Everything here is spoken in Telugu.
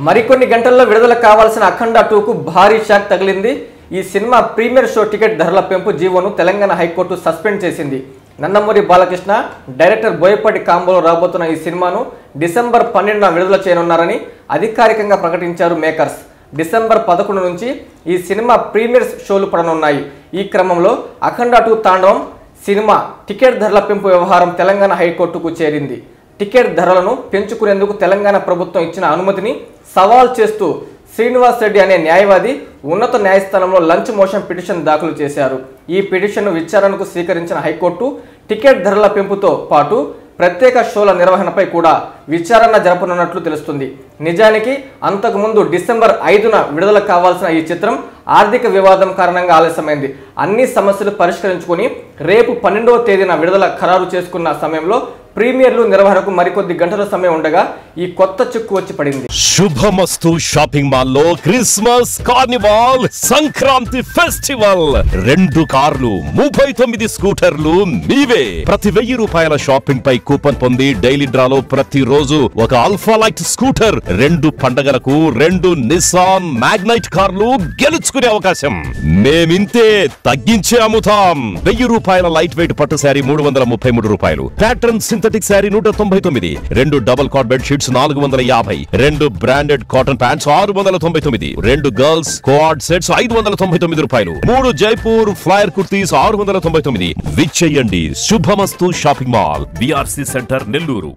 మరికొన్ని గంటల్లో విడుదల కావాల్సిన అఖండ 2కు భారీ షాక్ తగిలింది. ఈ సినిమా ప్రీమియర్ షో టికెట్ ధరల పెంపు జీవోను తెలంగాణ హైకోర్టు సస్పెండ్ చేసింది. నందమూరి బాలకృష్ణ, డైరెక్టర్ బోయపాటి కాంబోలో రాబోతున్న ఈ సినిమాను డిసెంబర్ 12న విడుదల చేయనున్నారని అధికారికంగా ప్రకటించారు మేకర్స్. డిసెంబర్ 11 నుంచి ఈ సినిమా ప్రీమియర్ షోలు పడనున్నాయి. ఈ క్రమంలో అఖండ 2 తాండవం సినిమా టికెట్ ధరల పెంపు వ్యవహారం తెలంగాణ హైకోర్టుకు చేరింది. టికెట్ ధరలను పెంచుకునేందుకు తెలంగాణ ప్రభుత్వం ఇచ్చిన అనుమతిని సవాల్ చేస్తూ శ్రీనివాస్ రెడ్డి అనే న్యాయవాది ఉన్నత న్యాయస్థానంలో లంచ్ మోషన్ పిటిషన్ దాఖలు చేశారు. ఈ పిటిషన్ను విచారణకు స్వీకరించిన హైకోర్టు టికెట్ ధరల పెంపుతో పాటు ప్రత్యేక షోల నిర్వహణపై కూడా విచారణ జరపనున్నట్లు తెలుస్తుంది. నిజానికి అంతకుముందు డిసెంబర్ 5న విడుదల కావాల్సిన ఈ చిత్రం ఆర్థిక వివాదం కారణంగా ఆలస్యమైంది. అన్ని సమస్యలు పరిష్కరించుకొని రేపు 12వ తేదీన విడుదల ఖరారు చేసుకున్న సమయంలో ప్రీమియర్లు నిర్వహణకు మరికొద్ది గంటల సమయం ఉండగా ఈ కొత్త చిక్కు వచ్చి పడింది. శుభమస్తు షాపింగ్ మాల్ లో క్రిస్మస్ కార్నివాల్ సంక్రాంతి ఫెస్టివల్ 2 కార్లు 39 స్కూటర్లు మీవే. ప్రతి 1000 రూపాయల షాపింగ్ పై కూపన్ పొంది డైలీ డ్రాలో ప్రతి రోజు ఒక ఆల్ఫా లైట్ స్కూటర్, 2 పండగలకు 2 నిసాన్ మ్యాగ్నైట్ కార్లు గెలుచుకునే అవకాశం. మేమింతే తగ్గించే అమ్ముతాం. 1000 రూపాయల లైట్ వెయిట్ పట్టు శారీ 333 రూపాయలు, pattern synthetic sari 199, 2 double cot bed sheets 450, 2 branded cotton pants 699, 2 girls coord sets 599 రూపాయలు, 3 జైపూర్ ఫ్లైర్ కుర్తీస్ 699. విచ్చేయండి Shubhamastu shopping mall, BRC centre Nellore.